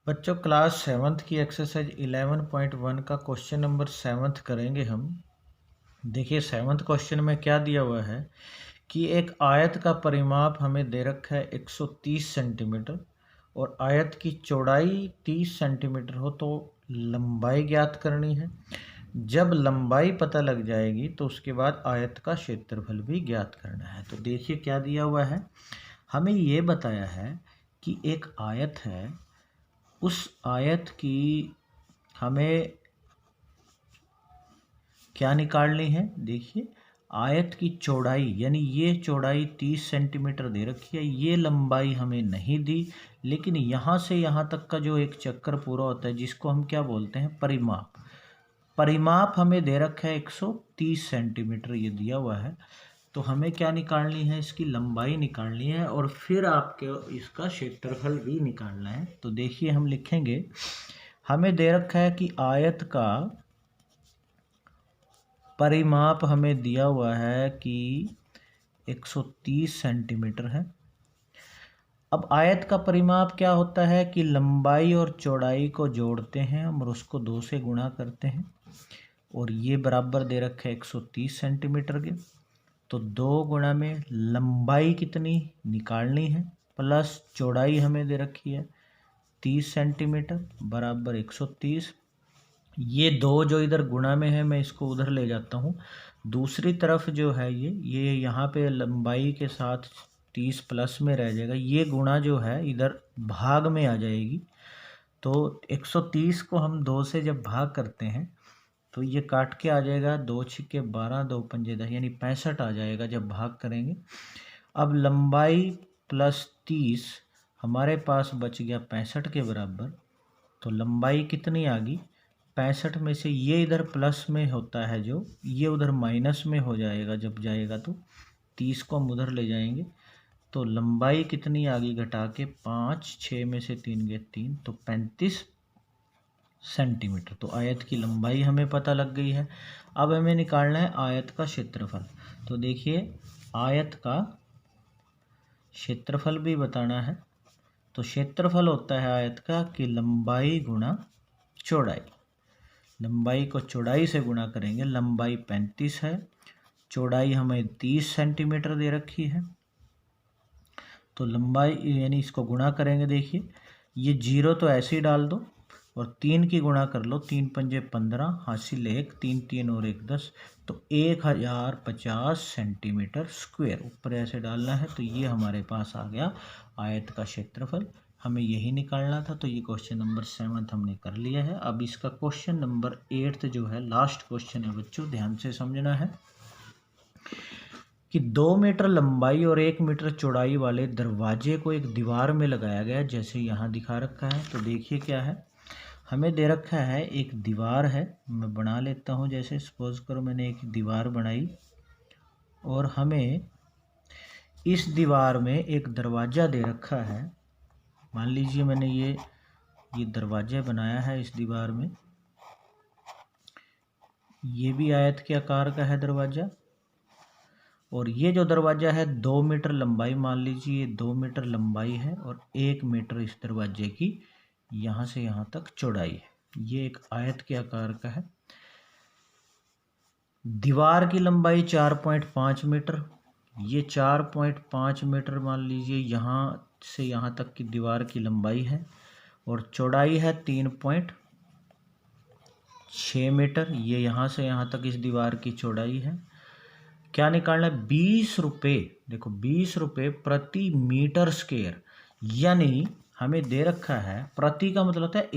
बच्चों class seventh की exercise 11.1 का क्वेश्चन नंबर 7 करेंगे हम। देखिए 7th क्वेश्चन में क्या दिया हुआ है कि एक आयत का परिमाप हमें दे रखा है 130 सेंटीमीटर और आयत की चौड़ाई 30 सेंटीमीटर हो तो लंबाई ज्ञात करनी है। जब लंबाई पता लग जाएगी तो उसके बाद आयत का क्षेत्रफल भी ज्ञात करना है। तो देखिए क्या दिया हुआ है, हमें ये बताया है कि एक आयत है, उस आयत की हमें क्या निकालनी है। देखिए आयत की चौड़ाई, यानी ये चौड़ाई 30 सेंटीमीटर दे रखी है, ये लंबाई हमें नहीं दी, लेकिन यहाँ से यहाँ तक का जो एक चक्कर पूरा होता है जिसको हम क्या बोलते हैं, परिमाप। परिमाप हमें दे रखा है 130 सेंटीमीटर, ये दिया हुआ है। तो हमें क्या निकालनी है, इसकी लंबाई निकालनी है और फिर आपके इसका क्षेत्रफल भी निकालना है। तो देखिए हम लिखेंगे, हमें दे रखा है कि आयत का परिमाप हमें दिया हुआ है कि 130 सेंटीमीटर है। अब आयत का परिमाप क्या होता है कि लंबाई और चौड़ाई को जोड़ते हैं हम और उसको 2 से गुणा करते हैं और ये बराबर दे रखे 130 सेंटीमीटर के। तो 2 गुणा में लंबाई कितनी निकालनी है प्लस चौड़ाई हमें दे रखी है 30 सेंटीमीटर बराबर 130। ये 2 जो इधर गुणा में है मैं इसको उधर ले जाता हूँ। दूसरी तरफ जो है ये यहाँ पे लंबाई के साथ 30 प्लस में रह जाएगा, ये गुणा जो है इधर भाग में आ जाएगी। तो 130 को हम 2 से जब भाग करते हैं तो ये काट के आ जाएगा, 2 छिक्के 12 2 पंजे 10 यानी 65 आ जाएगा जब भाग करेंगे। अब लंबाई प्लस 30 हमारे पास बच गया 65 के बराबर। तो लंबाई कितनी आ गई 65 में से ये इधर प्लस में होता है, जो ये उधर माइनस में हो जाएगा जब जाएगा, तो 30 को हम उधर ले जाएंगे। तो लंबाई कितनी आ गई घटा के 5, 6 में से 3 गए 3, तो 35 सेंटीमीटर। तो आयत की लंबाई हमें पता लग गई है। अब हमें निकालना है आयत का क्षेत्रफल। तो देखिए आयत का क्षेत्रफल भी बताना है। तो क्षेत्रफल होता है आयत का कि लंबाई गुणा चौड़ाई। लंबाई को चौड़ाई से गुणा करेंगे, लंबाई 35 है, चौड़ाई हमें 30 सेंटीमीटर दे रखी है। तो लंबाई यानी इसको गुणा करेंगे, देखिए ये 0 तो ऐसे ही डाल दो और 3 की गुणा कर लो, 3 पंजे 15 हासिल 1, 3 3 और 1 10, तो 1050 सेंटीमीटर स्क्वायर ऊपर ऐसे डालना है। तो ये हमारे पास आ गया आयत का क्षेत्रफल। हमें यही निकालना था। तो ये क्वेश्चन नंबर 7 हमने कर लिया है। अब इसका क्वेश्चन नंबर 8 जो है लास्ट क्वेश्चन है बच्चों, ध्यान से समझना है कि 2 मीटर लंबाई और 1 मीटर चौड़ाई वाले दरवाजे को एक दीवार में लगाया गया जैसे यहाँ दिखा रखा है। तो देखिए क्या है, हमें दे रखा है एक दीवार है, मैं बना लेता हूँ। जैसे सपोज करो मैंने एक दीवार बनाई और हमें इस दीवार में एक दरवाज़ा दे रखा है। मान लीजिए मैंने ये दरवाज़ा बनाया है इस दीवार में, ये भी आयत के आकार का है दरवाज़ा। और ये जो दरवाज़ा है 2 मीटर लंबाई, मान लीजिए 2 मीटर लंबाई है और 1 मीटर इस दरवाजे की यहाँ से यहाँ तक चौड़ाई है। ये एक आयत के आकार का है। दीवार की लंबाई 4.5 मीटर, ये 4.5 मीटर मान लीजिए यहाँ से यहाँ तक की दीवार की लंबाई है और चौड़ाई है 3.6 मीटर, ये यहाँ से यहाँ तक इस दीवार की चौड़ाई है। क्या निकालना है, 20 रुपये। देखो 20 रुपये प्रति मीटर स्क्वायर, यानी हमें दे रखा है, प्रति का मतलब होता है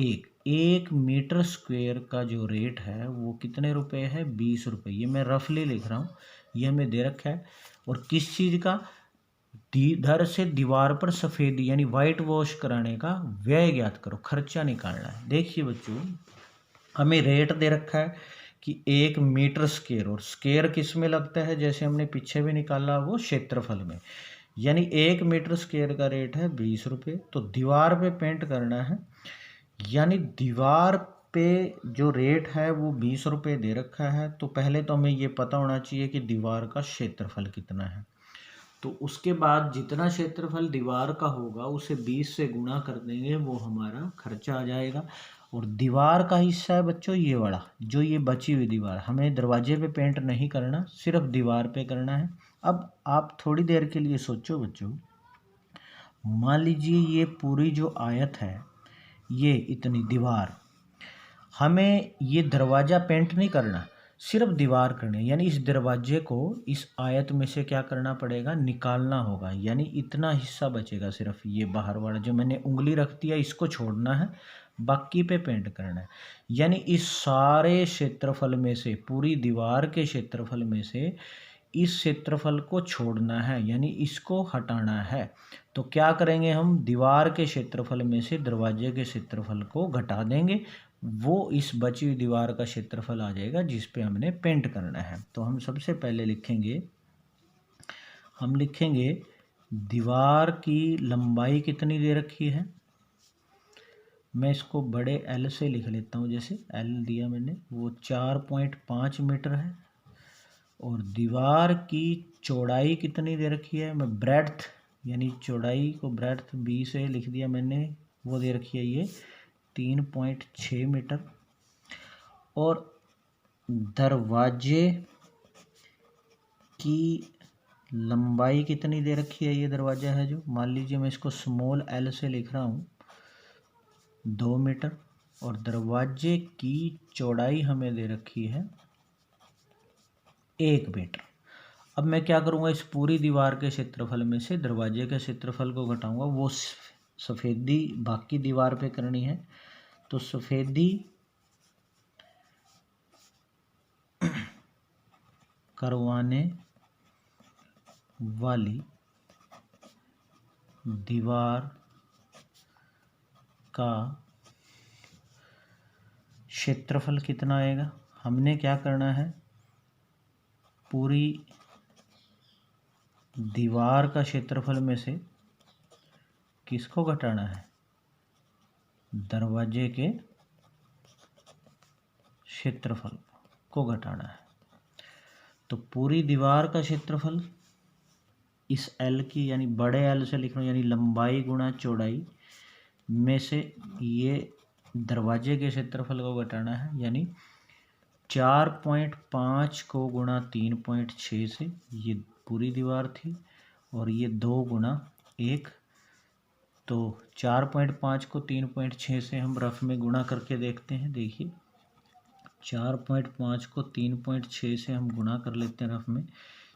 1 मीटर स्क्वायर का जो रेट है वो कितने रुपए है, 20 रुपये। ये मैं रफली लिख रहा हूँ, ये हमें दे रखा है। और किस चीज़ का, इधर से दीवार पर सफ़ेदी यानी वाइट वॉश कराने का व्यय ज्ञात करो, खर्चा निकालना है। देखिए बच्चों हमें रेट दे रखा है कि 1 मीटर स्क्वायर, और स्क्वायर किस में लगता है, जैसे हमने पीछे भी निकाला वो क्षेत्रफल में, यानी 1 मीटर स्क्वायर का रेट है 20 रुपये। तो दीवार पे पेंट करना है, यानी दीवार पे जो रेट है वो 20 रुपये दे रखा है। तो पहले तो हमें ये पता होना चाहिए कि दीवार का क्षेत्रफल कितना है। तो उसके बाद जितना क्षेत्रफल दीवार का होगा उसे 20 से गुणा कर देंगे, वो हमारा खर्चा आ जाएगा। और दीवार का हिस्सा है बच्चों ये वाला, जो ये बची हुई दीवार, हमें दरवाजे पे पेंट नहीं करना, सिर्फ दीवार पे करना है। अब आप थोड़ी देर के लिए सोचो बच्चों, मान लीजिए ये पूरी जो आयत है, ये इतनी दीवार, हमें ये दरवाज़ा पेंट नहीं करना, सिर्फ दीवार करनी, यानी इस दरवाजे को इस आयत में से क्या करना पड़ेगा, निकालना होगा। यानी इतना हिस्सा बचेगा, सिर्फ ये बाहर वाला जो मैंने उंगली रख दिया इसको छोड़ना है, बाकी पे पेंट करना है। यानी इस सारे क्षेत्रफल में से, पूरी दीवार के क्षेत्रफल में से इस क्षेत्रफल को छोड़ना है, यानी इसको हटाना है। तो क्या करेंगे हम, दीवार के क्षेत्रफल में से दरवाजे के क्षेत्रफल को घटा देंगे, वो इस बची हुई दीवार का क्षेत्रफल आ जाएगा जिस पे हमने पेंट करना है। तो हम सबसे पहले लिखेंगे, हम लिखेंगे दीवार की लंबाई कितनी दे रखी है, मैं इसको बड़े एल से लिख लेता हूँ, जैसे एल दिया मैंने, वो 4.5 मीटर है। और दीवार की चौड़ाई कितनी दे रखी है, मैं ब्रेड्थ यानी चौड़ाई को ब्रेड्थ 20 से लिख दिया मैंने, वो दे रखी है ये 3.6 मीटर। और दरवाजे की लंबाई कितनी दे रखी है, ये दरवाज़ा है जो, मान लीजिए मैं इसको स्मॉल एल से लिख रहा हूँ, 2 मीटर। और दरवाजे की चौड़ाई हमें दे रखी है 1 मीटर। अब मैं क्या करूँगा, इस पूरी दीवार के क्षेत्रफल में से दरवाजे के क्षेत्रफल को घटाऊँगा, वो सफ़ेदी बाकी दीवार पे करनी है। तो सफ़ेदी करवाने वाली दीवार का क्षेत्रफल कितना आएगा, हमने क्या करना है, पूरी दीवार का क्षेत्रफल में से किसको घटाना है, दरवाजे के क्षेत्रफल को घटाना है। तो पूरी दीवार का क्षेत्रफल इस एल की, यानी बड़े एल से लिख रहा हूँ, यानी लंबाई गुणा चौड़ाई में से ये दरवाजे के क्षेत्रफल को घटाना है। यानी 4.5 को गुणा 3.6 से, ये पूरी दीवार थी, और ये 2 गुणा 1, तो 4.5 को 3.6 से हम रफ में गुणा करके देखते हैं। देखिए 4.5 को 3.6 से हम गुणा कर लेते हैं रफ में,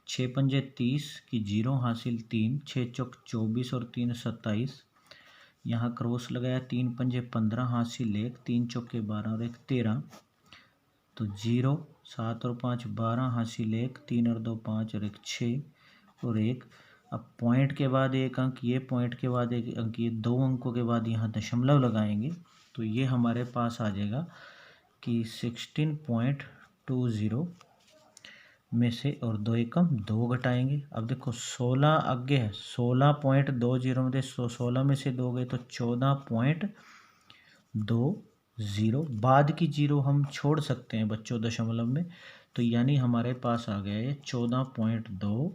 6 पंजे 30 की 0 हासिल 3, 6 चौक 24 और 3 27, यहाँ क्रॉस लगाया, 3 पंजे 15 हासिल 1, 3 चौके 12 और 1 13, तो 0 7 और 5 12 हासिल 1, 3 और 2 5 और 1 6 और 1। अब पॉइंट के बाद एक अंक, ये पॉइंट के बाद एक अंक, ये 2 अंकों के बाद यहाँ दशमलव लगाएंगे, तो ये हमारे पास आ जाएगा कि 16.20 में से, और 2 एकम 2 घटाएंगे। अब देखो 16 आगे है, 16.20 में से 16 में से 2 गए तो 14.20, बाद की 0 हम छोड़ सकते हैं बच्चों दशमलव में, तो यानी हमारे पास आ गया ये 14.2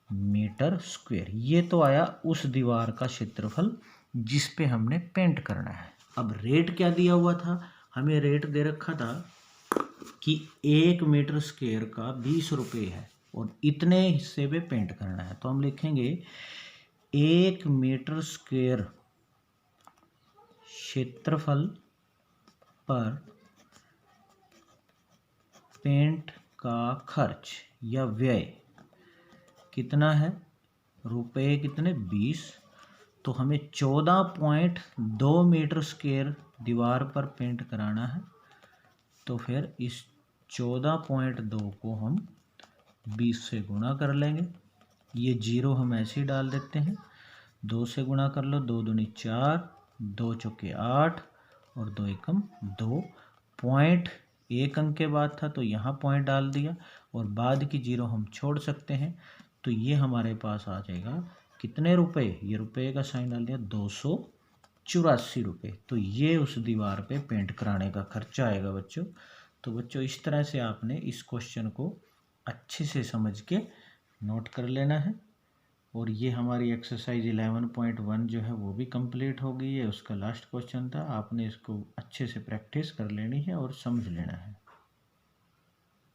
मीटर स्क्वायर। ये तो आया उस दीवार का क्षेत्रफल जिस पे हमने पेंट करना है। अब रेट क्या दिया हुआ था, हमें रेट दे रखा था कि 1 मीटर स्क्वायर का 20 रुपये है, और इतने हिस्से पे पेंट करना है। तो हम लिखेंगे 1 मीटर स्क्वायर क्षेत्रफल पर पेंट का खर्च या व्यय कितना है, रुपये कितने 20, तो हमें 14.2 मीटर स्क्वायर दीवार पर पेंट कराना है। तो फिर इस 14.2 को हम 20 से गुणा कर लेंगे, ये 0 हम ऐसे ही डाल देते हैं, 2 से गुणा कर लो, 2 दूनी 4, 2 चौके 8 और 2 एकम 2, पॉइंट एक अंक के बाद था तो यहाँ पॉइंट डाल दिया, और बाद की 0 हम छोड़ सकते हैं। तो ये हमारे पास आ जाएगा कितने रुपए, ये रुपए का साइन डाल दिया 284 रुपये। तो ये उस दीवार पे पेंट कराने का खर्चा आएगा बच्चों। तो बच्चों इस तरह से आपने इस क्वेश्चन को अच्छे से समझ के नोट कर लेना है। और ये हमारी एक्सरसाइज 11.1 जो है वो भी कंप्लीट हो गई है। उसका लास्ट क्वेश्चन था, आपने इसको अच्छे से प्रैक्टिस कर लेनी है और समझ लेना है।